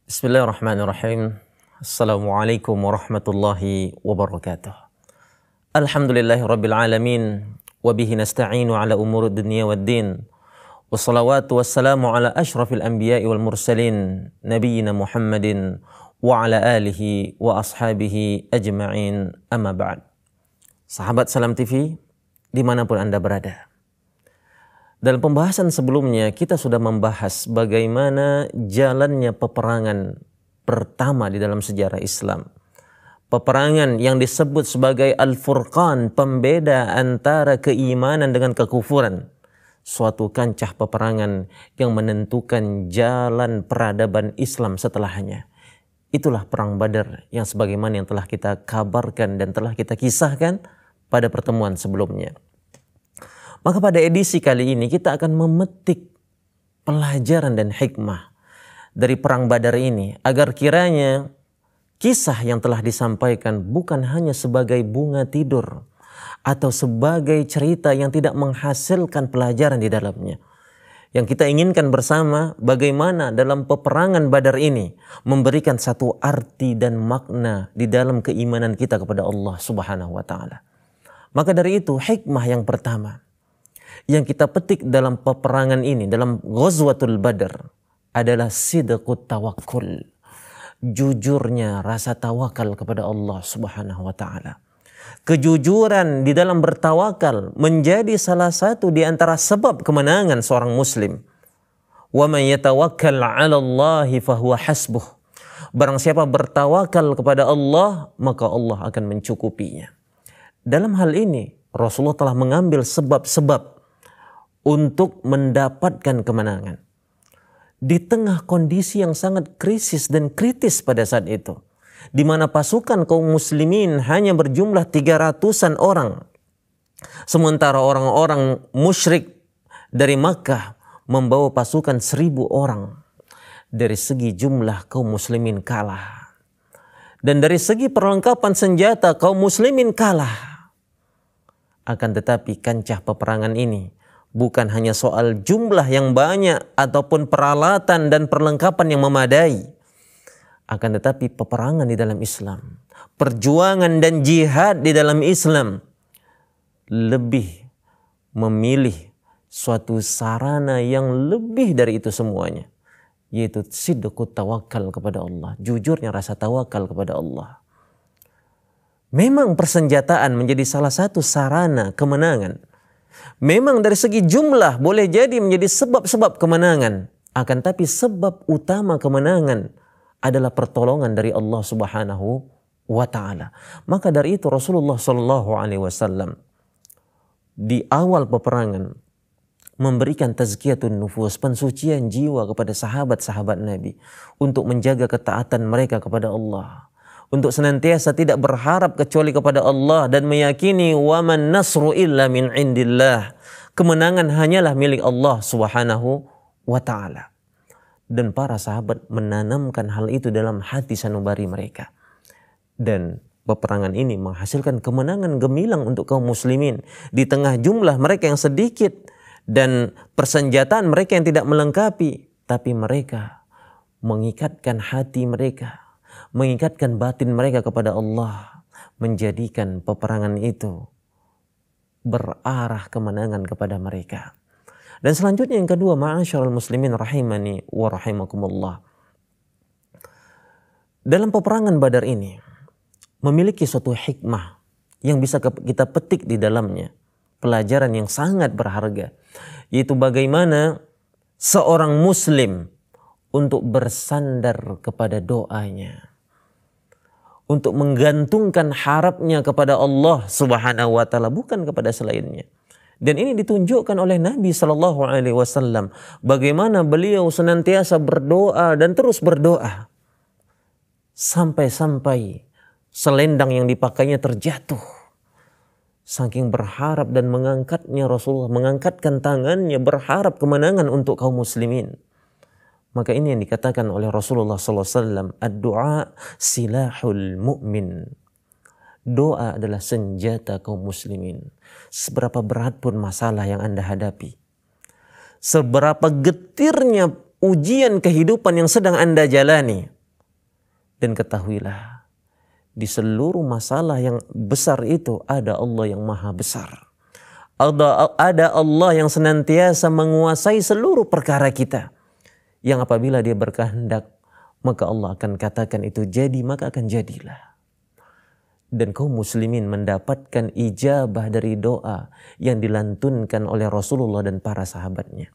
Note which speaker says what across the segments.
Speaker 1: Bismillahirrahmanirrahim. Assalamualaikum warahmatullahi wabarakatuh. Alhamdulillahi rabbil alamin. Wabihi nasta'inu ala umur dunia wad din. Wassalawatu wassalamu ala ashrafil anbiya'i wal mursalin. Nabiyyina Muhammadin wa ala alihi wa ashabihi ajma'in, amma ba'd. Sahabat Salam TV, dimanapun Anda berada. Dalam pembahasan sebelumnya kita sudah membahas bagaimana jalannya peperangan pertama di dalam sejarah Islam. Peperangan yang disebut sebagai Al-Furqan, pembeda antara keimanan dengan kekufuran. Suatu kancah peperangan yang menentukan jalan peradaban Islam setelahnya. Itulah Perang Badar yang sebagaimana yang telah kita kabarkan dan telah kita kisahkan pada pertemuan sebelumnya. Maka pada edisi kali ini kita akan memetik pelajaran dan hikmah dari Perang Badar ini agar kiranya kisah yang telah disampaikan bukan hanya sebagai bunga tidur atau sebagai cerita yang tidak menghasilkan pelajaran di dalamnya. Yang kita inginkan bersama bagaimana dalam peperangan Badar ini memberikan satu arti dan makna di dalam keimanan kita kepada Allah Subhanahu wa taala. Maka dari itu hikmah yang pertama yang kita petik dalam peperangan ini, dalam Ghazwatul Badar, adalah sidqut tawakkul. Jujurnya rasa tawakal kepada Allah Subhanahu wa taala. Kejujuran di dalam bertawakal menjadi salah satu di antara sebab kemenangan seorang muslim. Wa man yatawakkal 'ala Allahi fahuwa hasbuh. Barang siapa bertawakal kepada Allah, maka Allah akan mencukupinya. Dalam hal ini Rasulullah telah mengambil sebab-sebab untuk mendapatkan kemenangan. Di tengah kondisi yang sangat krisis dan kritis pada saat itu, di mana pasukan kaum muslimin hanya berjumlah 300-an orang, sementara orang-orang musyrik dari Makkah membawa pasukan 1.000 orang. Dari segi jumlah kaum muslimin kalah, dan dari segi perlengkapan senjata kaum muslimin kalah. Akan tetapi kancah peperangan ini bukan hanya soal jumlah yang banyak ataupun peralatan dan perlengkapan yang memadai. Akan tetapi peperangan di dalam Islam, perjuangan dan jihad di dalam Islam lebih memilih suatu sarana yang lebih dari itu semuanya, yaitu sidqut tawakal kepada Allah, jujurnya rasa tawakal kepada Allah. Memang persenjataan menjadi salah satu sarana kemenangan. Memang dari segi jumlah boleh jadi menjadi sebab-sebab kemenangan. Akan tapi sebab utama kemenangan adalah pertolongan dari Allah Subhanahu wa taala. Maka dari itu Rasulullah sallallahu alaihi wasallam di awal peperangan memberikan tazkiyatun nufus, pensucian jiwa kepada sahabat-sahabat Nabi untuk menjaga ketaatan mereka kepada Allah, untuk senantiasa tidak berharap kecuali kepada Allah dan meyakini wa man nasru illa min indillah. Kemenangan hanyalah milik Allah Subhanahu wa taala. Dan para sahabat menanamkan hal itu dalam hati sanubari mereka. Dan peperangan ini menghasilkan kemenangan gemilang untuk kaum muslimin di tengah jumlah mereka yang sedikit dan persenjataan mereka yang tidak melengkapi, tapi mereka mengikatkan hati mereka, mengikatkan batin mereka kepada Allah, menjadikan peperangan itu berarah kemenangan kepada mereka. Dan selanjutnya yang kedua, ma'asyiral muslimin rahimani wa rahimakumullah. Dalam peperangan Badar ini memiliki suatu hikmah yang bisa kita petik di dalamnya, pelajaran yang sangat berharga, yaitu bagaimana seorang muslim untuk bersandar kepada doanya, untuk menggantungkan harapnya kepada Allah Subhanahu wa taala, bukan kepada selainnya. Dan ini ditunjukkan oleh Nabi Shallallahu Alaihi Wasallam, bagaimana beliau senantiasa berdoa dan terus berdoa sampai-sampai selendang yang dipakainya terjatuh, saking berharap dan mengangkatnya Rasulullah, mengangkatkan tangannya berharap kemenangan untuk kaum muslimin. Maka ini yang dikatakan oleh Rasulullah SAW, ad-du'a silahul mu'min. Doa adalah senjata kaum muslimin. Seberapa berat pun masalah yang Anda hadapi, seberapa getirnya ujian kehidupan yang sedang Anda jalani, dan ketahuilah, di seluruh masalah yang besar itu ada Allah yang maha besar. Ada Allah yang senantiasa menguasai seluruh perkara kita. Yang apabila dia berkehendak, maka Allah akan katakan itu jadi, maka akan jadilah. Dan kaum muslimin mendapatkan ijabah dari doa yang dilantunkan oleh Rasulullah dan para sahabatnya.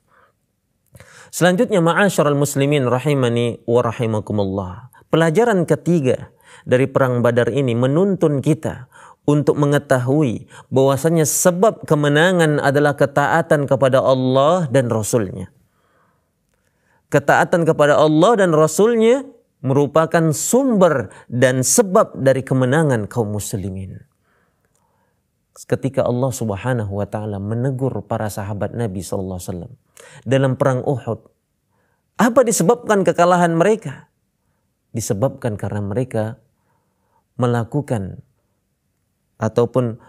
Speaker 1: Selanjutnya, ma'asyiral muslimin rahimani wa rahimakumullah. Pelajaran ketiga dari perang Badar ini menuntun kita untuk mengetahui bahwasanya sebab kemenangan adalah ketaatan kepada Allah dan Rasulnya. Ketaatan kepada Allah dan Rasulnya merupakan sumber dan sebab dari kemenangan kaum muslimin. Ketika Allah Subhanahu wa taala menegur para sahabat Nabi sallallahu alaihi wasallam dalam perang Uhud, apa disebabkan kekalahan mereka? Disebabkan karena mereka melakukan ataupun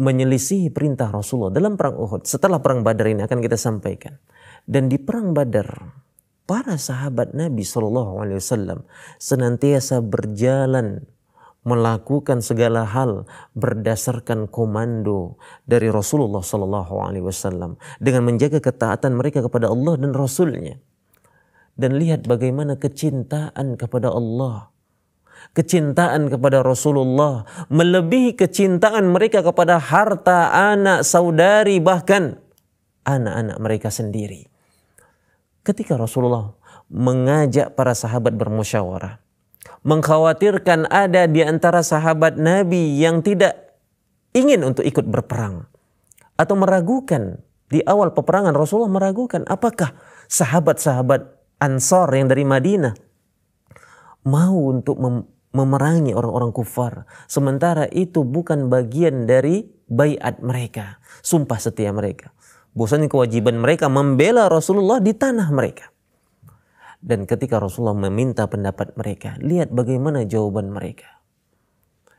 Speaker 1: menyelisihi perintah Rasulullah dalam perang Uhud. Setelah perang Badar ini akan kita sampaikan. Dan di perang Badar, para sahabat Nabi SAW senantiasa berjalan melakukan segala hal berdasarkan komando dari Rasulullah SAW dengan menjaga ketaatan mereka kepada Allah dan Rasulnya. Dan lihat bagaimana kecintaan kepada Allah, kecintaan kepada Rasulullah melebihi kecintaan mereka kepada harta, anak, saudari, bahkan anak-anak mereka sendiri. Ketika Rasulullah mengajak para sahabat bermusyawarah, mengkhawatirkan ada di antara sahabat Nabi yang tidak ingin untuk ikut berperang atau meragukan di awal peperangan, Rasulullah meragukan apakah sahabat-sahabat Ansar yang dari Madinah mau untuk memerangi orang-orang kufar, sementara itu bukan bagian dari baiat mereka, sumpah setia mereka. Bahwasanya kewajiban mereka membela Rasulullah di tanah mereka. Dan ketika Rasulullah meminta pendapat mereka, lihat bagaimana jawaban mereka.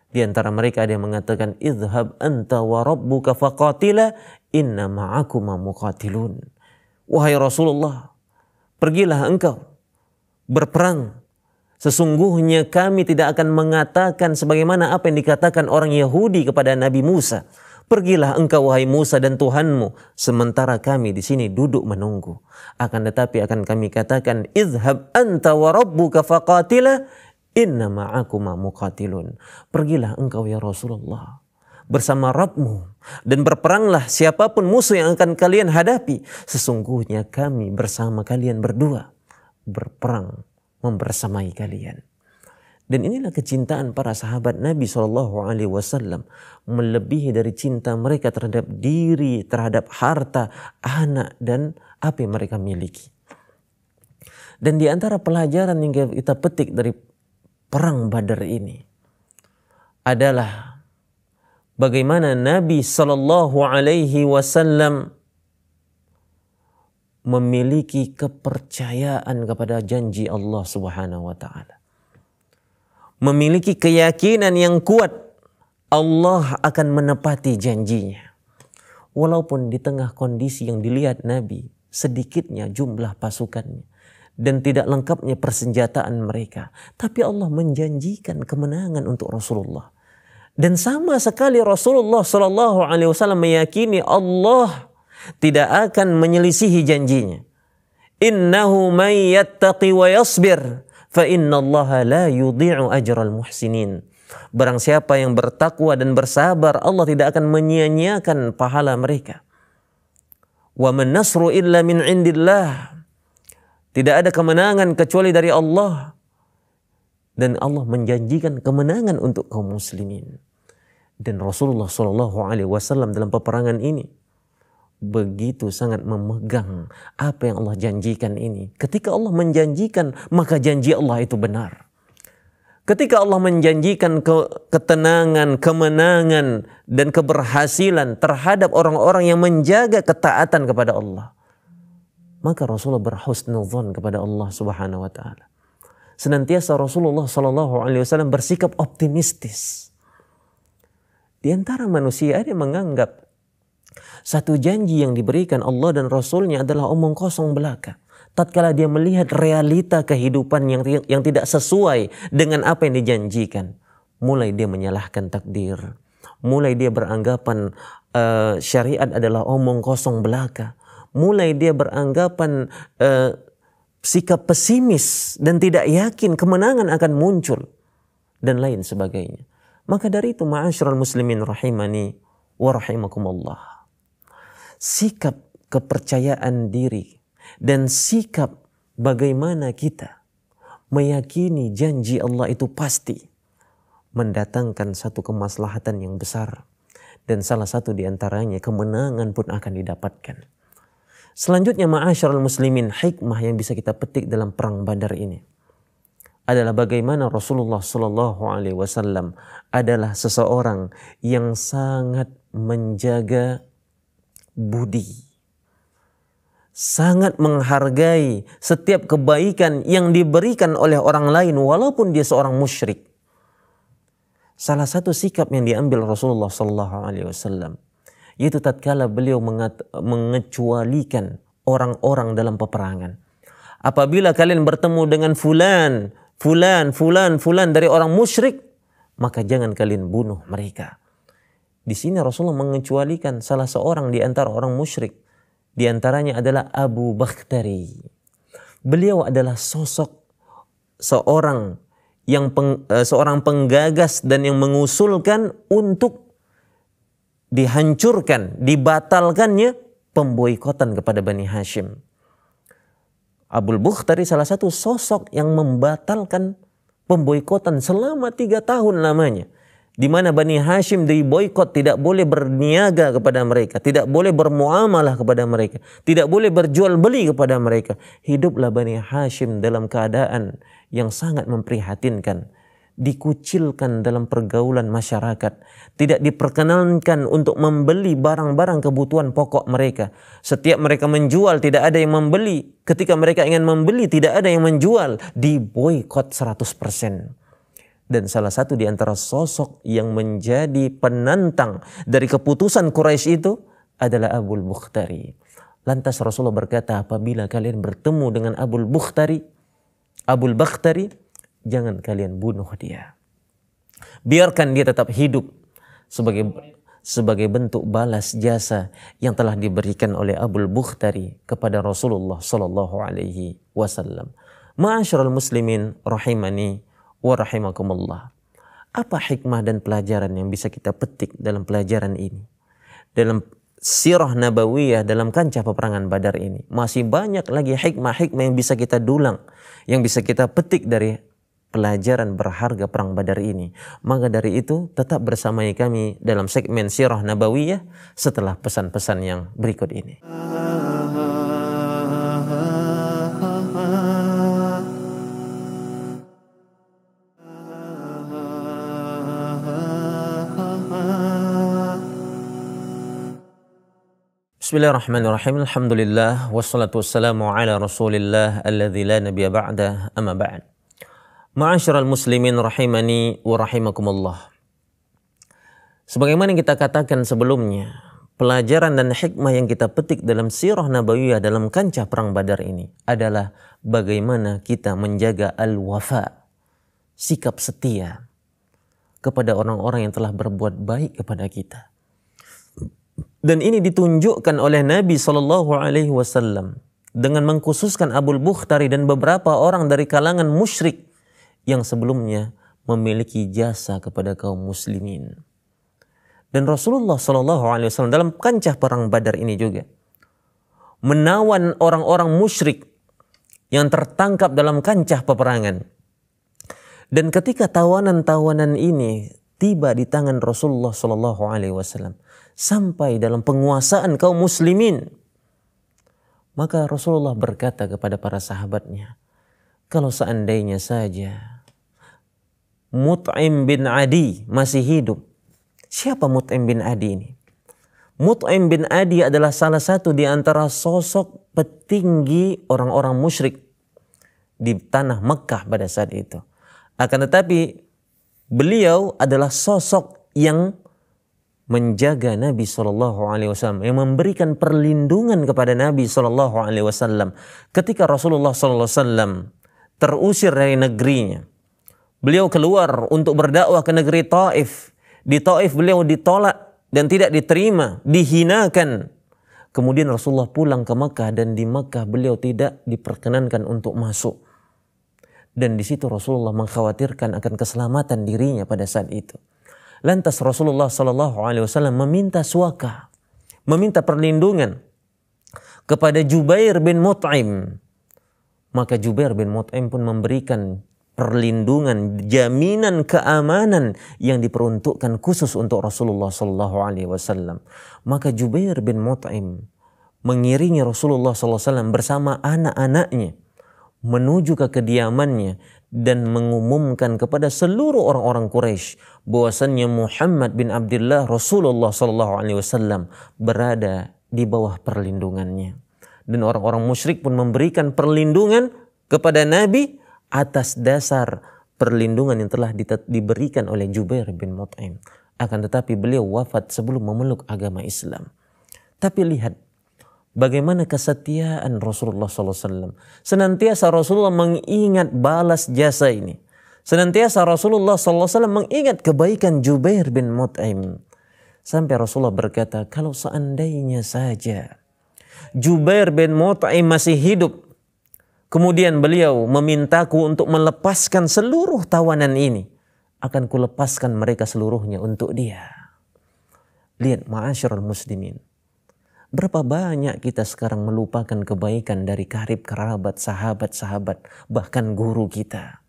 Speaker 1: Di antara mereka ada yang mengatakan, "Idhhab anta wa rabbuka faqatila inna ma'akuma muqatilun." Wahai Rasulullah, pergilah engkau berperang. Sesungguhnya kami tidak akan mengatakan sebagaimana apa yang dikatakan orang Yahudi kepada Nabi Musa. Pergilah engkau wahai Musa dan Tuhanmu, sementara kami di sini duduk menunggu. Akan tetapi akan kami katakan, "Idhhab anta wa rabbuka faqatila inna ma'akuma muqatilun." Pergilah engkau ya Rasulullah bersama Rabbmu dan berperanglah siapapun musuh yang akan kalian hadapi. Sesungguhnya kami bersama kalian berdua berperang membersamai kalian. Dan inilah kecintaan para sahabat Nabi SAW melebihi dari cinta mereka terhadap diri, terhadap harta, anak, dan apa yang mereka miliki. Dan di antara pelajaran yang kita petik dari perang Badar ini adalah bagaimana Nabi SAW memiliki kepercayaan kepada janji Allah Subhanahu wa taala. Memiliki keyakinan yang kuat Allah akan menepati janjinya. Walaupun di tengah kondisi yang dilihat Nabi sedikitnya jumlah pasukannya dan tidak lengkapnya persenjataan mereka, tapi Allah menjanjikan kemenangan untuk Rasulullah. Dan sama sekali Rasulullah SAW meyakini Allah tidak akan menyelisihi janjinya. Innahu may yattaqi wa yasbir fa innallaha la yudhi'u ajral muhsinin. Barang siapa yang bertakwa dan bersabar, Allah tidak akan menyia-nyiakan pahala mereka. Wa man nasru illa min indillah. Tidak ada kemenangan kecuali dari Allah. Dan Allah menjanjikan kemenangan untuk kaum muslimin. Dan Rasulullah SAW dalam peperangan ini begitu sangat memegang apa yang Allah janjikan ini. Ketika Allah menjanjikan, maka janji Allah itu benar. Ketika Allah menjanjikan ketenangan, kemenangan, dan keberhasilan terhadap orang-orang yang menjaga ketaatan kepada Allah, maka Rasulullah berhusnudzon kepada Allah Subhanahu wa taala. Senantiasa Rasulullah sallallahu alaihi wasallam bersikap optimistis. Di antara manusia ada yang menganggap satu janji yang diberikan Allah dan Rasulnya adalah omong kosong belaka. Tatkala dia melihat realita kehidupan yang tidak sesuai dengan apa yang dijanjikan, mulai dia menyalahkan takdir, mulai dia beranggapan syariat adalah omong kosong belaka, mulai dia beranggapan sikap pesimis dan tidak yakin kemenangan akan muncul, dan lain sebagainya. Maka dari itu, ma'asyiral muslimin rahimani wa rahimakumullah, sikap kepercayaan diri dan sikap bagaimana kita meyakini janji Allah itu pasti mendatangkan satu kemaslahatan yang besar, dan salah satu diantaranya kemenangan pun akan didapatkan. Selanjutnya, ma'asyiral muslimin, hikmah yang bisa kita petik dalam perang Badar ini adalah bagaimana Rasulullah Shallallahu Alaihi Wasallam adalah seseorang yang sangat menjaga budi, sangat menghargai setiap kebaikan yang diberikan oleh orang lain walaupun dia seorang musyrik. Salah satu sikap yang diambil Rasulullah Sallallahu Alaihi Wasallam yaitu tatkala beliau mengecualikan orang-orang dalam peperangan. Apabila kalian bertemu dengan fulan dari orang musyrik, maka jangan kalian bunuh mereka. Di sini Rasulullah mengecualikan salah seorang di antara orang musyrik. Di antaranya adalah Abu Bakhtari. Beliau adalah sosok seorang penggagas dan yang mengusulkan untuk dihancurkan, dibatalkannya pemboikotan kepada Bani Hashim. Abu Bakhtari salah satu sosok yang membatalkan pemboikotan selama 3 tahun lamanya, di mana Bani Hashim diboikot, tidak boleh berniaga kepada mereka, tidak boleh bermuamalah kepada mereka, tidak boleh berjual beli kepada mereka. Hiduplah Bani Hashim dalam keadaan yang sangat memprihatinkan, dikucilkan dalam pergaulan masyarakat, tidak diperkenankan untuk membeli barang-barang kebutuhan pokok mereka. Setiap mereka menjual tidak ada yang membeli, ketika mereka ingin membeli tidak ada yang menjual, diboikot 100%. Dan salah satu di antara sosok yang menjadi penantang dari keputusan Quraisy itu adalah Abu Bakhtari. Lantas Rasulullah berkata, apabila kalian bertemu dengan Abu Bakhtari, jangan kalian bunuh dia. Biarkan dia tetap hidup sebagai bentuk balas jasa yang telah diberikan oleh Abu Bakhtari kepada Rasulullah sallallahu alaihi wasallam. Ma'asyiral muslimin rahimani wa rahimakumullah. Apa hikmah dan pelajaran yang bisa kita petik dalam pelajaran ini? Dalam sirah nabawiyah, dalam kancah peperangan Badar ini. Masih banyak lagi hikmah-hikmah yang bisa kita dulang, yang bisa kita petik dari pelajaran berharga perang Badar ini. Maka dari itu tetap bersamai kami dalam segmen sirah nabawiyah setelah pesan-pesan yang berikut ini. Bismillahirrahmanirrahim. Alhamdulillah wassalatu wassalamu ala Rasulillah alladzi la nabiyya ba'dah, amma ba'd. Ma'asyiral muslimin rahimani wa rahimakumullah. Sebagaimana yang kita katakan sebelumnya, pelajaran dan hikmah yang kita petik dalam sirah nabawiyah dalam kancah perang Badar ini adalah bagaimana kita menjaga al-wafa, sikap setia kepada orang-orang yang telah berbuat baik kepada kita. Dan ini ditunjukkan oleh Nabi Sallallahu Alaihi Wasallam dengan mengkhususkan Abu Bakhtari dan beberapa orang dari kalangan musyrik yang sebelumnya memiliki jasa kepada kaum muslimin. Dan Rasulullah Sallallahu Alaihi Wasallam dalam kancah perang Badar ini juga menawan orang-orang musyrik yang tertangkap dalam kancah peperangan. Dan ketika tawanan-tawanan ini tiba di tangan Rasulullah Sallallahu Alaihi Wasallam, sampai dalam penguasaan kaum muslimin, maka Rasulullah berkata kepada para sahabatnya, kalau seandainya saja Mut'im bin Adi masih hidup. Siapa Mut'im bin Adi ini? Mut'im bin Adi adalah salah satu di antara sosok petinggi orang-orang musyrik di tanah Mekah pada saat itu. Akan tetapi beliau adalah sosok yang menjaga Nabi SAW, yang memberikan perlindungan kepada Nabi SAW ketika Rasulullah SAW terusir dari negerinya. Beliau keluar untuk berdakwah ke negeri Taif. Di Taif beliau ditolak dan tidak diterima, dihinakan. Kemudian Rasulullah pulang ke Mekah dan di Mekah beliau tidak diperkenankan untuk masuk. Dan di situ Rasulullah mengkhawatirkan akan keselamatan dirinya pada saat itu. Lantas Rasulullah SAW meminta suaka, meminta perlindungan kepada Jubair bin Mut'im. Maka Jubair bin Mut'im pun memberikan perlindungan, jaminan keamanan yang diperuntukkan khusus untuk Rasulullah SAW. Maka Jubair bin Mut'im mengiringi Rasulullah SAW bersama anak-anaknya menuju ke kediamannya dan mengumumkan kepada seluruh orang-orang Quraisy bahwasannya Muhammad bin Abdullah Rasulullah SAW berada di bawah perlindungannya. Dan orang-orang musyrik pun memberikan perlindungan kepada Nabi atas dasar perlindungan yang telah diberikan oleh Jubair bin Mut'im. Akan tetapi beliau wafat sebelum memeluk agama Islam. Tapi lihat bagaimana kesetiaan Rasulullah SAW. Senantiasa Rasulullah mengingat balas jasa ini. Senantiasa Rasulullah SAW mengingat kebaikan Jubair bin Mut'im. Sampai Rasulullah berkata, kalau seandainya saja Jubair bin Mut'im masih hidup, kemudian beliau memintaku untuk melepaskan seluruh tawanan ini, akan kulepaskan mereka seluruhnya untuk dia. Lihat ma'asyiral muslimin. Berapa banyak kita sekarang melupakan kebaikan dari karib kerabat, sahabat-sahabat, bahkan guru kita.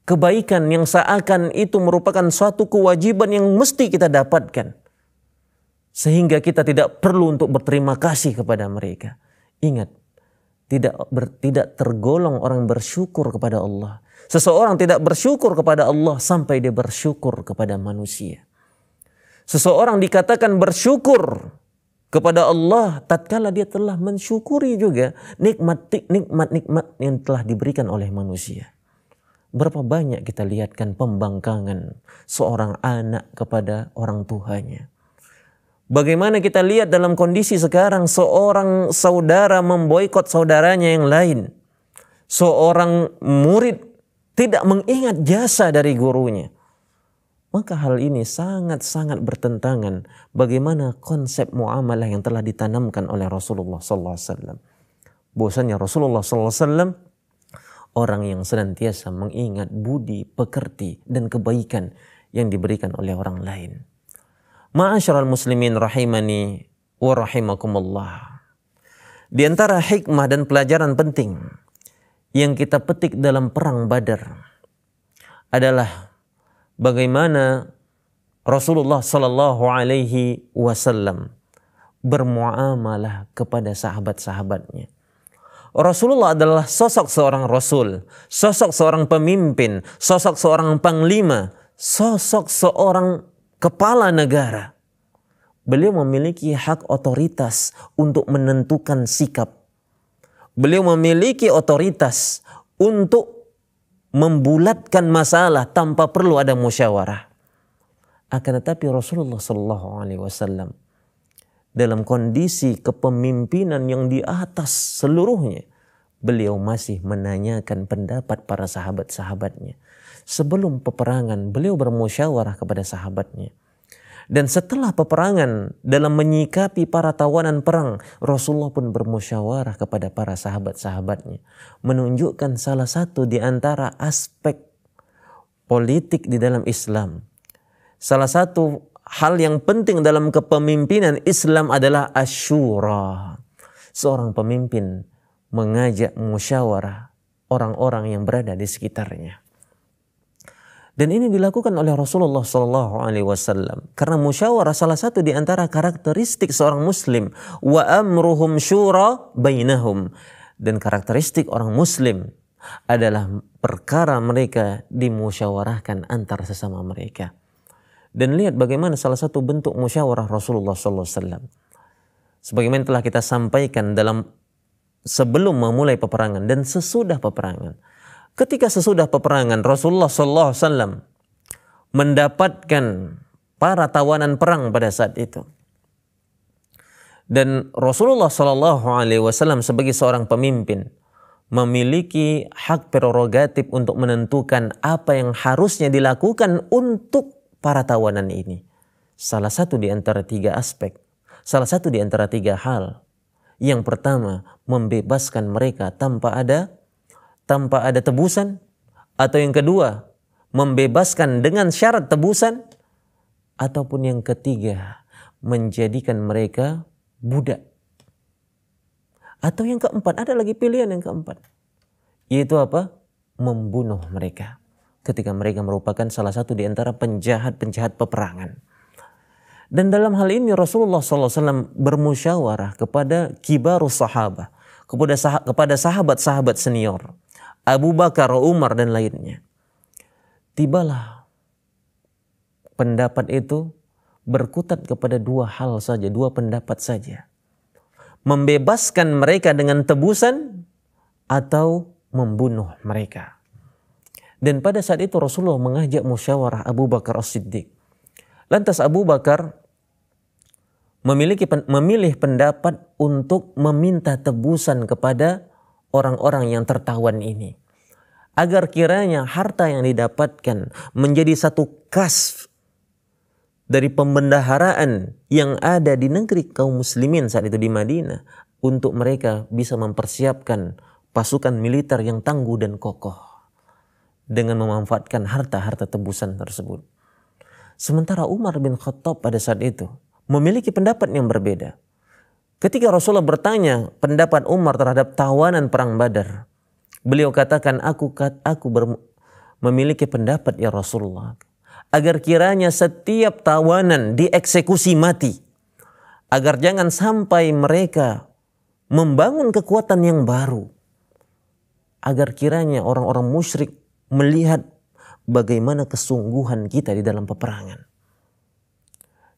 Speaker 1: Kebaikan yang seakan itu merupakan suatu kewajiban yang mesti kita dapatkan. Sehingga kita tidak perlu untuk berterima kasih kepada mereka. Ingat, tidak tergolong orang bersyukur kepada Allah. Seseorang tidak bersyukur kepada Allah sampai dia bersyukur kepada manusia. Seseorang dikatakan bersyukur kepada Allah tatkala dia telah mensyukuri juga nikmat-nikmat yang telah diberikan oleh manusia. Berapa banyak kita lihatkan pembangkangan seorang anak kepada orang tuanya. Bagaimana kita lihat dalam kondisi sekarang seorang saudara memboikot saudaranya yang lain. Seorang murid tidak mengingat jasa dari gurunya. Maka hal ini sangat-sangat bertentangan bagaimana konsep muamalah yang telah ditanamkan oleh Rasulullah SAW. Bahwasanya Rasulullah SAW orang yang senantiasa mengingat budi, pekerti, dan kebaikan yang diberikan oleh orang lain. Ma'asyiral muslimin rahimani wa rahimakumullah. Di antara hikmah dan pelajaran penting yang kita petik dalam perang Badar adalah bagaimana Rasulullah Sallallahu Alaihi Wasallam bermuamalah kepada sahabat-sahabatnya. Rasulullah adalah sosok seorang Rasul, sosok seorang pemimpin, sosok seorang panglima, sosok seorang kepala negara. Beliau memiliki hak otoritas untuk menentukan sikap. Beliau memiliki otoritas untuk membulatkan masalah tanpa perlu ada musyawarah. Akan tetapi Rasulullah SAW dalam kondisi kepemimpinan yang di atas seluruhnya, beliau masih menanyakan pendapat para sahabat-sahabatnya. Sebelum peperangan, beliau bermusyawarah kepada sahabatnya. Dan setelah peperangan, dalam menyikapi para tawanan perang, Rasulullah pun bermusyawarah kepada para sahabat-sahabatnya. Menunjukkan salah satu di antara aspek politik di dalam Islam. Salah satu hal yang penting dalam kepemimpinan Islam adalah asyura. Seorang pemimpin mengajak musyawarah orang-orang yang berada di sekitarnya. Dan ini dilakukan oleh Rasulullah SAW. Karena musyawarah salah satu di antara karakteristik seorang muslim. Wa amruhum syura bainahum. Dan karakteristik orang muslim adalah perkara mereka dimusyawarahkan antar sesama mereka. Dan lihat bagaimana salah satu bentuk musyawarah Rasulullah SAW. Sebagaimana telah kita sampaikan dalam sebelum memulai peperangan dan sesudah peperangan. Ketika sesudah peperangan Rasulullah SAW mendapatkan para tawanan perang pada saat itu. Dan Rasulullah SAW sebagai seorang pemimpin memiliki hak prerogatif untuk menentukan apa yang harusnya dilakukan untuk para tawanan ini. Salah satu di antara 3 aspek, salah satu di antara 3 hal. Yang pertama, membebaskan mereka tanpa ada tebusan, atau yang kedua, membebaskan dengan syarat tebusan, ataupun yang ketiga, menjadikan mereka budak. Atau yang keempat, ada lagi pilihan yang keempat, yaitu apa? Membunuh mereka ketika mereka merupakan salah satu di antara penjahat-penjahat peperangan. Dan dalam hal ini Rasulullah SAW bermusyawarah kepada kibarus sahabah, kepada sahabat-sahabat senior, Abu Bakar, Umar dan lainnya. Tibalah pendapat itu berkutat kepada 2 hal saja, 2 pendapat saja. Membebaskan mereka dengan tebusan atau membunuh mereka. Dan pada saat itu Rasulullah mengajak musyawarah Abu Bakar As-Siddiq. Lantas Abu Bakar memilih pendapat untuk meminta tebusan kepada orang-orang yang tertawan ini. Agar kiranya harta yang didapatkan menjadi satu kas dari pembendaharaan yang ada di negeri kaum muslimin saat itu di Madinah, untuk mereka bisa mempersiapkan pasukan militer yang tangguh dan kokoh dengan memanfaatkan harta-harta tebusan tersebut. Sementara Umar bin Khattab pada saat itu memiliki pendapat yang berbeda. Ketika Rasulullah bertanya pendapat Umar terhadap tawanan perang Badar, beliau katakan, memiliki pendapat ya Rasulullah, agar kiranya setiap tawanan dieksekusi mati, agar jangan sampai mereka membangun kekuatan yang baru, agar kiranya orang-orang musyrik melihat bagaimana kesungguhan kita di dalam peperangan.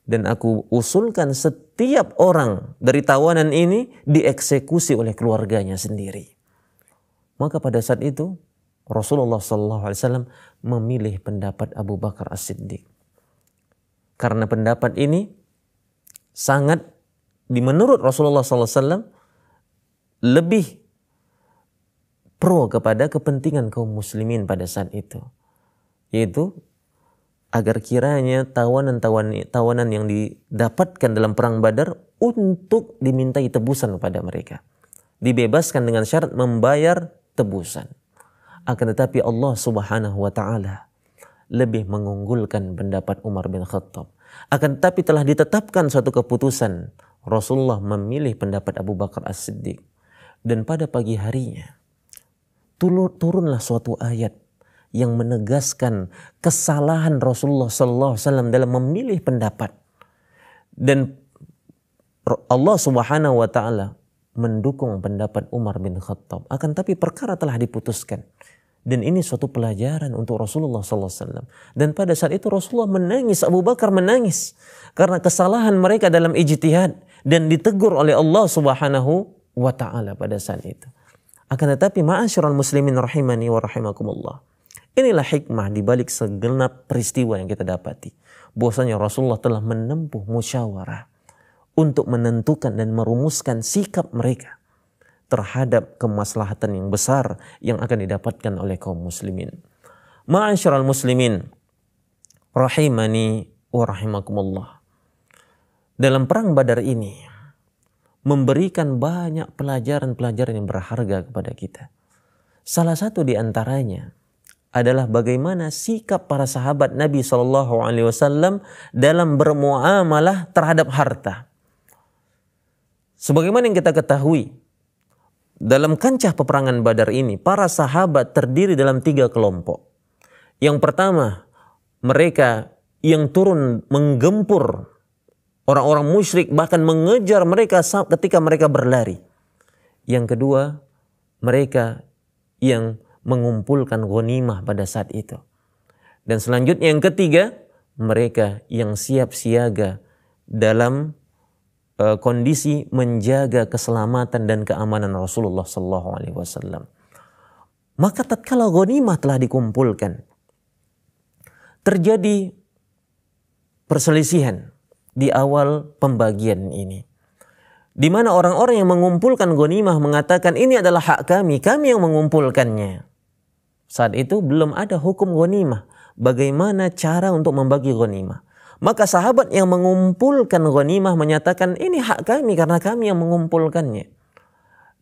Speaker 1: Dan aku usulkan setiap orang dari tawanan ini dieksekusi oleh keluarganya sendiri. Maka pada saat itu Rasulullah SAW memilih pendapat Abu Bakar As-Siddiq. Karena pendapat ini sangat, menurut Rasulullah SAW, lebih pro kepada kepentingan kaum muslimin pada saat itu. Yaitu agar kiranya tawanan yang didapatkan dalam perang Badar untuk dimintai tebusan kepada mereka. Dibebaskan dengan syarat membayar tebusan. Akan tetapi Allah Subhanahu wa taala lebih mengunggulkan pendapat Umar bin Khattab. Akan tetapi telah ditetapkan suatu keputusan, Rasulullah memilih pendapat Abu Bakar As-Siddiq. Dan pada pagi harinya turunlah suatu ayat yang menegaskan kesalahan Rasulullah SAW dalam memilih pendapat. Dan Allah Subhanahu wa taala mendukung pendapat Umar bin Khattab. Akan tapi perkara telah diputuskan. Dan ini suatu pelajaran untuk Rasulullah SAW. Dan pada saat itu Rasulullah menangis, Abu Bakar menangis. Karena kesalahan mereka dalam ijtihad. Dan ditegur oleh Allah Subhanahu wa ta'ala pada saat itu. Akan tetapi ma'asyiral muslimin rahimani wa rahimakumullah. Inilah hikmah di balik segenap peristiwa yang kita dapati. Bahwasanya Rasulullah telah menempuh musyawarah untuk menentukan dan merumuskan sikap mereka terhadap kemaslahatan yang besar yang akan didapatkan oleh kaum muslimin. Ma'asyiral muslimin rahimani wa rahimakumullah. Dalam perang Badar ini memberikan banyak pelajaran-pelajaran yang berharga kepada kita. Salah satu di antaranya adalah bagaimana sikap para sahabat Nabi SAW dalam bermuamalah terhadap harta. Sebagaimana yang kita ketahui, dalam kancah peperangan Badar ini, para sahabat terdiri dalam 3 kelompok. Yang pertama, mereka yang turun menggempur orang-orang musyrik, bahkan mengejar mereka ketika mereka berlari. Yang kedua, mereka yang mengumpulkan ghanimah pada saat itu. Dan selanjutnya yang ketiga, mereka yang siap siaga dalam kondisi menjaga keselamatan dan keamanan Rasulullah SAW. Maka tatkala ghanimah telah dikumpulkan, terjadi perselisihan di awal pembagian ini, di mana orang-orang yang mengumpulkan ghanimah mengatakan ini adalah hak kami yang mengumpulkannya. Saat itu belum ada hukum ghanimah, bagaimana cara untuk membagi ghanimah. Maka sahabat yang mengumpulkan ghanimah menyatakan ini hak kami karena kami yang mengumpulkannya.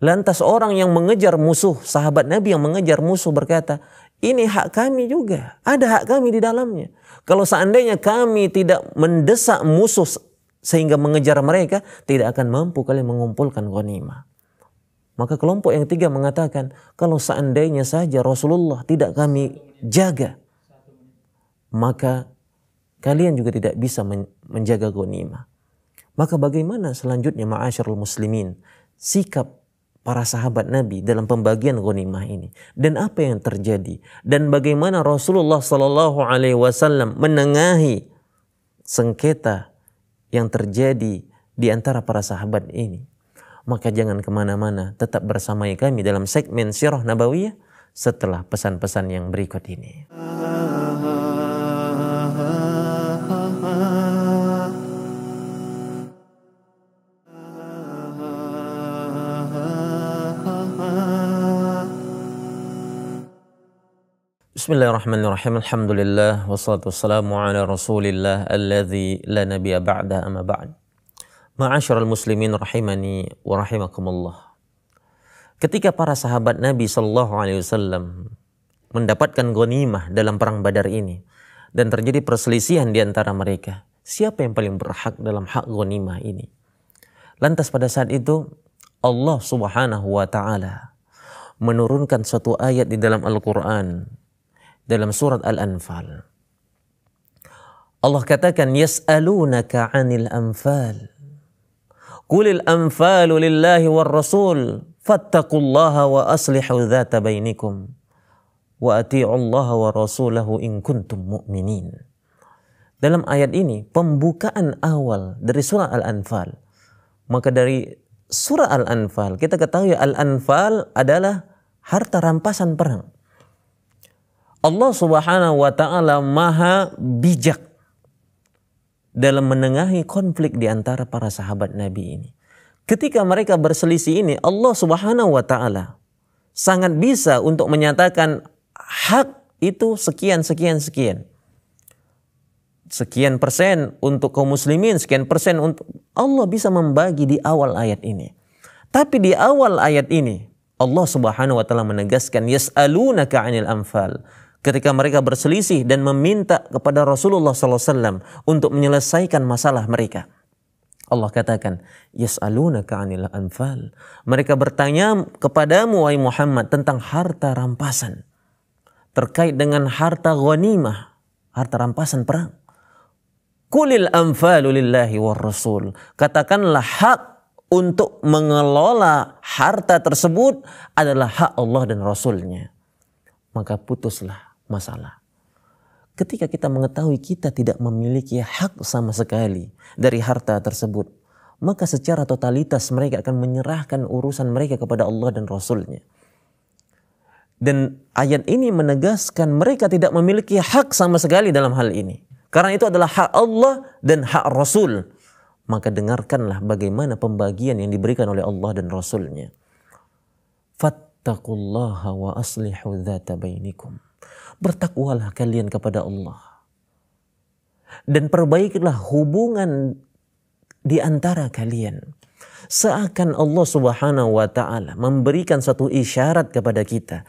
Speaker 1: Lantas orang yang mengejar musuh, sahabat Nabi yang mengejar musuh berkata, ini hak kami juga, ada hak kami di dalamnya. Kalau seandainya kami tidak mendesak musuh sehingga mengejar mereka, tidak akan mampu kalian mengumpulkan ghanimah. Maka kelompok yang tiga mengatakan, kalau seandainya saja Rasulullah tidak kami jaga, maka kalian juga tidak bisa menjaga ghanimah. Maka bagaimana selanjutnya ma'asyarul muslimin, sikap para sahabat Nabi dalam pembagian ghanimah ini, dan apa yang terjadi, dan bagaimana Rasulullah SAW menengahi sengketa yang terjadi di antara para sahabat ini. Maka jangan kemana-mana, tetap bersamai kami dalam segmen Sirah Nabawiyah setelah pesan-pesan yang berikut ini. Bismillahirrahmanirrahim. Alhamdulillah wassalatu wassalamu ala Rasulillah alladzi la nabiyya ba'da amma ba'd. Ma'asyiral muslimin rahimani wa rahimakumullah. Ketika para sahabat Nabi sallallahu alaihi wasallam mendapatkan ghanimah dalam perang Badar ini dan terjadi perselisihan di antara mereka, siapa yang paling berhak dalam hak ghanimah ini? Lantas pada saat itu Allah Subhanahu wa taala menurunkan satu ayat di dalam Al-Qur'an dalam surat Al-Anfal. Allah katakan, yas'alunaka 'anil anfal. Qulil anfalu lillahi war rasul fattaqullaha wa aslihu dzata bainikum wa ati'ullaha wa rasulahu in kuntum mu'minin. Dalam ayat ini pembukaan awal dari surah Al-Anfal. Maka dari surah Al-Anfal kita ketahui Al-Anfal adalah harta rampasan perang. Allah Subhanahu wa taala maha bijak dalam menengahi konflik di antara para sahabat Nabi ini. Ketika mereka berselisih ini, Allah Subhanahu wa taala sangat bisa untuk menyatakan hak itu sekian persen untuk kaum muslimin, sekian persen untuk Allah bisa membagi di awal ayat ini. Tapi di awal ayat ini Allah Subhanahu wa taala menegaskan yas'alunaka 'anil anfal. Ketika mereka berselisih dan meminta kepada Rasulullah SAW untuk menyelesaikan masalah mereka, Allah katakan, yas'alunaka 'anil anfal. Mereka bertanya kepadamu wahai Muhammad tentang harta rampasan, terkait dengan harta ghanimah, harta rampasan perang. Qulil anfalu lillahi war rasul. Katakanlah hak untuk mengelola harta tersebut adalah hak Allah dan Rasulnya. Maka putuslah masalah. Ketika kita mengetahui kita tidak memiliki hak sama sekali dari harta tersebut, maka secara totalitas mereka akan menyerahkan urusan mereka kepada Allah dan Rasulnya. Dan ayat ini menegaskan mereka tidak memiliki hak sama sekali dalam hal ini. Karena itu adalah hak Allah dan hak Rasul. Maka dengarkanlah bagaimana pembagian yang diberikan oleh Allah dan Rasulnya. Fattaqullaha wa aslihu dzata bainikum. Bertakwalah kalian kepada Allah dan perbaikilah hubungan di antara kalian. Seakan Allah Subhanahu wa taala memberikan satu isyarat kepada kita.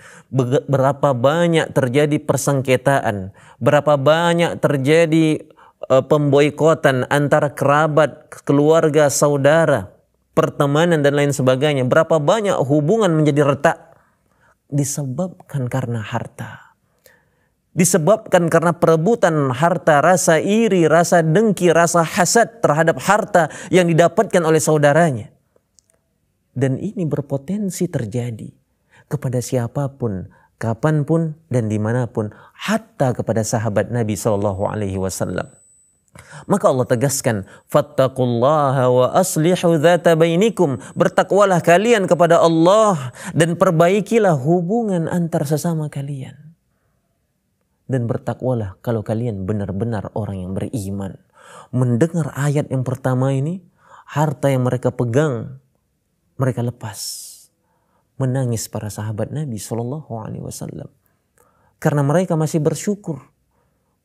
Speaker 1: Berapa banyak terjadi persengketaan, berapa banyak terjadi pemboikotan antara kerabat, keluarga, saudara, pertemanan dan lain sebagainya. Berapa banyak hubungan menjadi retak disebabkan karena harta. Disebabkan karena perebutan harta, rasa iri, rasa dengki, rasa hasad terhadap harta yang didapatkan oleh saudaranya. Dan ini berpotensi terjadi kepada siapapun kapanpun dan dimanapun, hatta kepada sahabat Nabi Shallallahu Alaihi Wasallam. Maka Allah tegaskan, fattaqullaha wa aslihu dzata bainikum, bertakwalah kalian kepada Allah dan perbaikilah hubungan antar sesama kalian. Dan bertakwalah kalau kalian benar-benar orang yang beriman. Mendengar ayat yang pertama ini, harta yang mereka pegang mereka lepas. Menangis para sahabat Nabi Shallallahu Alaihi Wasallam karena mereka masih bersyukur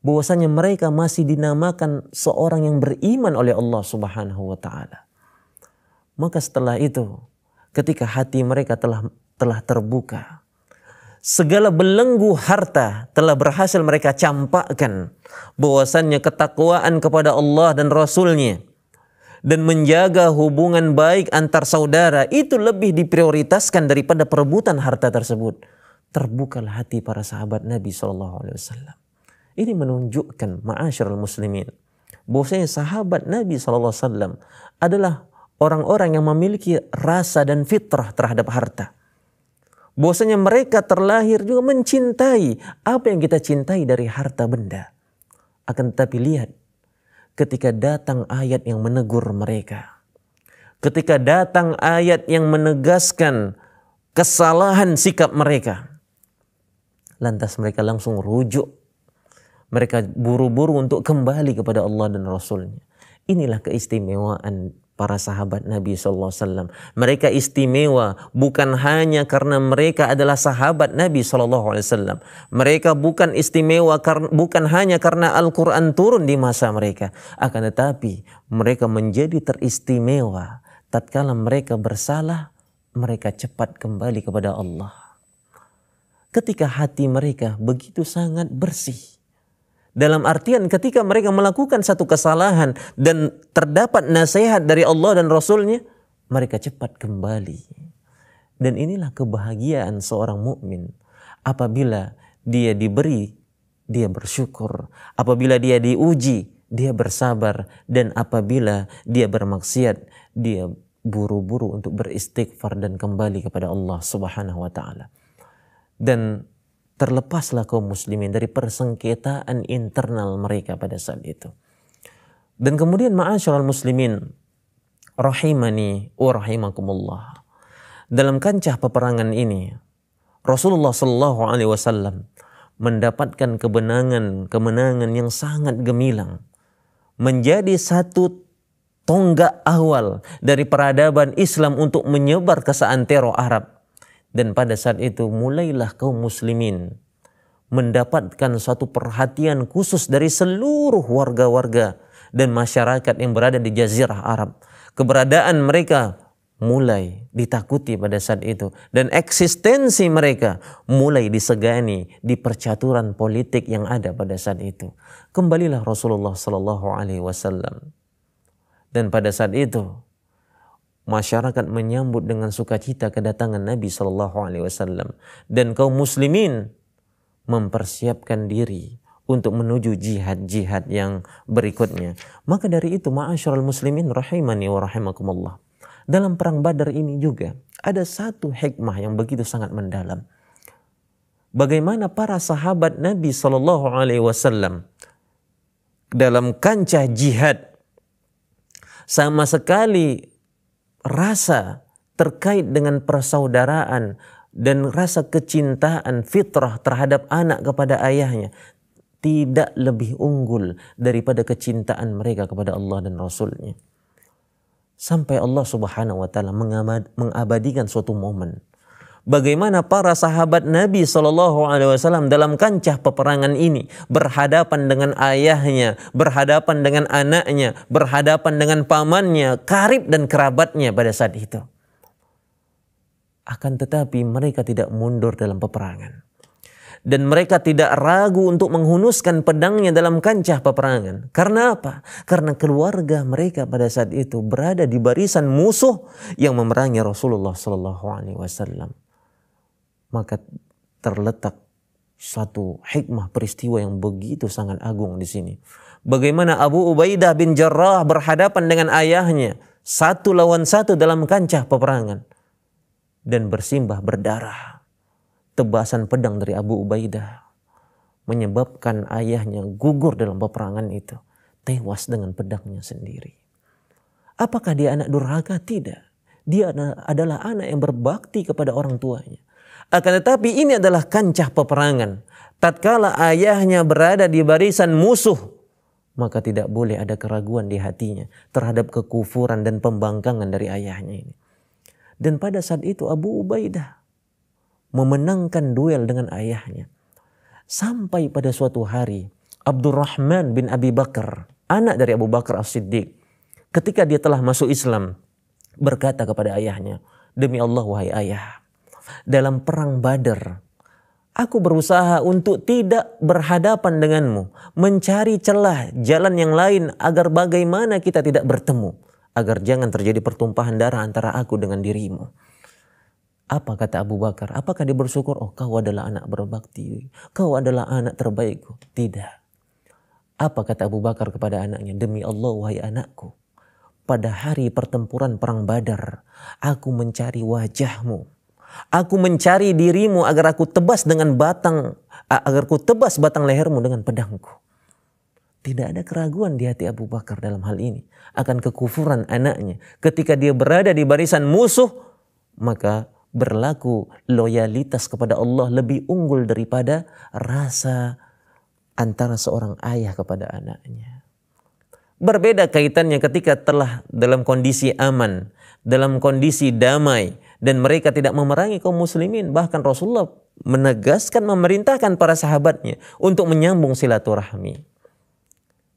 Speaker 1: bahwasanya mereka masih dinamakan seorang yang beriman oleh Allah Subhanahu wa taala. Maka setelah itu, ketika hati mereka telah terbuka, segala belenggu harta telah berhasil mereka campakkan, bahwasannya ketakwaan kepada Allah dan Rasul-Nya dan menjaga hubungan baik antar saudara itu lebih diprioritaskan daripada perebutan harta tersebut. Terbukalah hati para sahabat Nabi SAW. Ini menunjukkan, ma'asyiral muslimin, bahwasanya sahabat Nabi SAW adalah orang-orang yang memiliki rasa dan fitrah terhadap harta. Bahwasanya mereka terlahir juga mencintai apa yang kita cintai dari harta benda. Akan tetapi lihat, ketika datang ayat yang menegur mereka, ketika datang ayat yang menegaskan kesalahan sikap mereka, lantas mereka langsung rujuk. Mereka buru-buru untuk kembali kepada Allah dan Rasul-Nya. Inilah keistimewaan para sahabat Nabi SAW. Mereka istimewa bukan hanya karena mereka adalah sahabat Nabi SAW. Mereka bukan istimewa bukan hanya karena Al-Quran turun di masa mereka. Akan tetapi mereka menjadi teristimewa tatkala mereka bersalah, mereka cepat kembali kepada Allah. Ketika hati mereka begitu sangat bersih. Dalam artian ketika mereka melakukan satu kesalahan dan terdapat nasihat dari Allah dan Rasul-Nya, mereka cepat kembali. Dan inilah kebahagiaan seorang mukmin. Apabila dia diberi, dia bersyukur. Apabila dia diuji, dia bersabar. Dan apabila dia bermaksiat, dia buru-buru untuk beristighfar dan kembali kepada Allah Subhanahu wa taala. Dan terlepaslah kaum muslimin dari persengketaan internal mereka pada saat itu. Dan kemudian ma'asyiral muslimin rahimani wa rahimakumullah. Dalam kancah peperangan ini Rasulullah sallallahu alaihi wasallam mendapatkan kemenangan yang sangat gemilang. Menjadi satu tonggak awal dari peradaban Islam untuk menyebar ke seantero Arab. Dan pada saat itu mulailah kaum muslimin mendapatkan suatu perhatian khusus dari seluruh warga-warga dan masyarakat yang berada di Jazirah Arab. Keberadaan mereka mulai ditakuti pada saat itu. Dan eksistensi mereka mulai disegani di percaturan politik yang ada pada saat itu. Kembalilah Rasulullah SAW. Dan pada saat itu masyarakat menyambut dengan sukacita kedatangan Nabi SAW dan kaum muslimin mempersiapkan diri untuk menuju jihad-jihad yang berikutnya. Maka dari itu ma'asyiral muslimin rahimani wa rahimakumullah. Dalam perang Badar ini juga ada satu hikmah yang begitu sangat mendalam. Bagaimana para sahabat Nabi SAW dalam kancah jihad sama sekali rasa terkait dengan persaudaraan dan rasa kecintaan fitrah terhadap anak kepada ayahnya tidak lebih unggul daripada kecintaan mereka kepada Allah dan Rasul-Nya. Sampai Allah Subhanahu wa taala mengabadikan suatu momen bagaimana para sahabat Nabi SAW dalam kancah peperangan ini berhadapan dengan ayahnya, berhadapan dengan anaknya, berhadapan dengan pamannya, karib dan kerabatnya pada saat itu. Akan tetapi mereka tidak mundur dalam peperangan. Dan mereka tidak ragu untuk menghunuskan pedangnya dalam kancah peperangan. Karena apa? Karena keluarga mereka pada saat itu berada di barisan musuh yang memerangi Rasulullah SAW. Maka terletak satu hikmah peristiwa yang begitu sangat agung di sini. Bagaimana Abu Ubaidah bin Jarrah berhadapan dengan ayahnya 1 lawan 1 dalam kancah peperangan dan bersimbah berdarah. tebasan pedang dari Abu Ubaidah menyebabkan ayahnya gugur dalam peperangan itu, tewas dengan pedangnya sendiri. Apakah dia anak durhaka? Tidak. Dia adalah anak yang berbakti kepada orang tuanya. Akan tetapi ini adalah kancah peperangan. Tatkala ayahnya berada di barisan musuh, maka tidak boleh ada keraguan di hatinya terhadap kekufuran dan pembangkangan dari ayahnya ini. Dan pada saat itu Abu Ubaidah memenangkan duel dengan ayahnya. Sampai pada suatu hari Abdurrahman bin Abi Bakar, anak dari Abu Bakar As-Siddiq, ketika dia telah masuk Islam, berkata kepada ayahnya, "Demi Allah wahai ayah, dalam perang Badar aku berusaha untuk tidak berhadapan denganmu, mencari celah jalan yang lain agar bagaimana kita tidak bertemu, agar jangan terjadi pertumpahan darah antara aku dengan dirimu." Apa kata Abu Bakar? Apakah dia bersyukur? Oh, kau adalah anak berbakti, kau adalah anak terbaikku. Tidak. Apa kata Abu Bakar kepada anaknya? Demi Allah wahai anakku, pada hari pertempuran perang Badar, aku mencari wajahmu. Aku mencari dirimu agar aku tebas batang lehermu dengan pedangku. Tidak ada keraguan di hati Abu Bakar dalam hal ini akan kekufuran anaknya. Ketika dia berada di barisan musuh, maka berlaku loyalitas kepada Allah lebih unggul daripada rasa antara seorang ayah kepada anaknya. Berbeda kaitannya ketika telah dalam kondisi aman, dalam kondisi damai, dan mereka tidak memerangi kaum muslimin. Bahkan Rasulullah menegaskan, memerintahkan para sahabatnya untuk menyambung silaturahmi.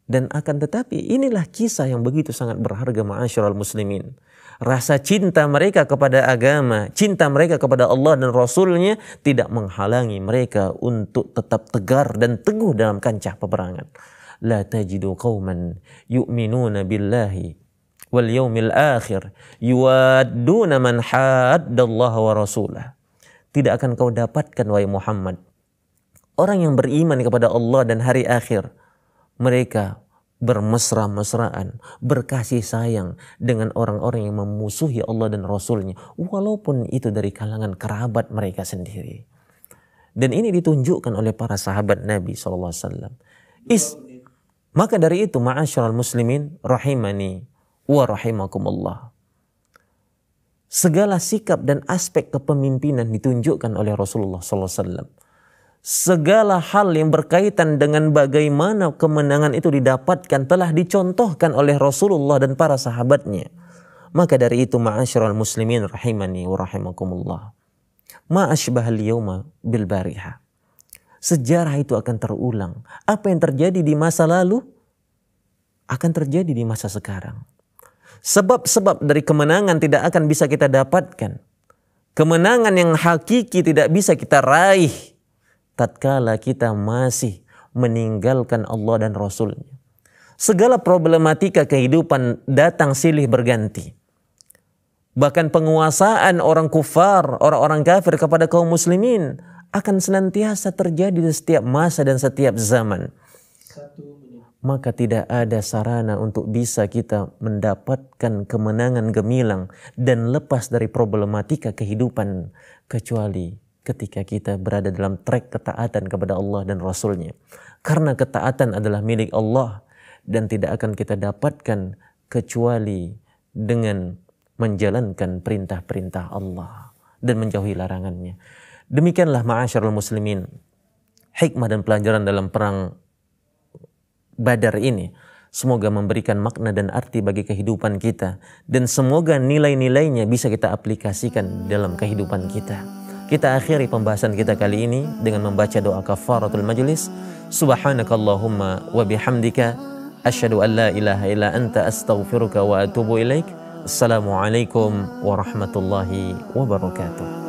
Speaker 1: Dan akan tetapi inilah kisah yang begitu sangat berharga ma'asyiral muslimin. Rasa cinta mereka kepada agama, cinta mereka kepada Allah dan Rasulnya tidak menghalangi mereka untuk tetap tegar dan teguh dalam kancah peperangan. La tajidu qauman yu'minuna billahi wal yaumil akhir yuwadduna man haddallaha wa rasulah. Tidak akan kau dapatkan wahai Muhammad orang yang beriman kepada Allah dan hari akhir, mereka bermesra-mesraan, berkasih sayang dengan orang-orang yang memusuhi Allah dan Rasulnya, walaupun itu dari kalangan kerabat mereka sendiri. Dan ini ditunjukkan oleh para sahabat Nabi SAW. Maka dari itu, ma'asyiral muslimin, rahimani wa rahimakumullah, segala sikap dan aspek kepemimpinan ditunjukkan oleh Rasulullah SAW. Segala hal yang berkaitan dengan bagaimana kemenangan itu didapatkan telah dicontohkan oleh Rasulullah dan para sahabatnya. Maka dari itu, ma'asyiral muslimin rahimani wa rahimakumullah, ma asbahal yawma bil bariha. Sejarah itu akan terulang. Apa yang terjadi di masa lalu akan terjadi di masa sekarang. Sebab-sebab dari kemenangan tidak akan bisa kita dapatkan. Kemenangan yang hakiki tidak bisa kita raih tatkala kita masih meninggalkan Allah dan Rasulnya. Segala problematika kehidupan datang silih berganti. Bahkan penguasaan orang kufar, orang-orang kafir kepada kaum muslimin akan senantiasa terjadi di setiap masa dan setiap zaman. Maka tidak ada sarana untuk bisa kita mendapatkan kemenangan gemilang dan lepas dari problematika kehidupan kecuali ketika kita berada dalam trek ketaatan kepada Allah dan Rasulnya. Karena ketaatan adalah milik Allah dan tidak akan kita dapatkan kecuali dengan menjalankan perintah-perintah Allah dan menjauhi larangannya. Demikianlah ma'asyiral muslimin, hikmah dan pelajaran dalam perang Badar ini. Semoga memberikan makna dan arti bagi kehidupan kita. Dan semoga nilai-nilainya bisa kita aplikasikan dalam kehidupan kita. Kita akhiri pembahasan kita kali ini dengan membaca doa kafaratul majlis. Subhanakallahumma wa bihamdika asyhadu an la ilaha illa anta astaghfiruka wa atubu ilaik. Assalamualaikum warahmatullahi wabarakatuh.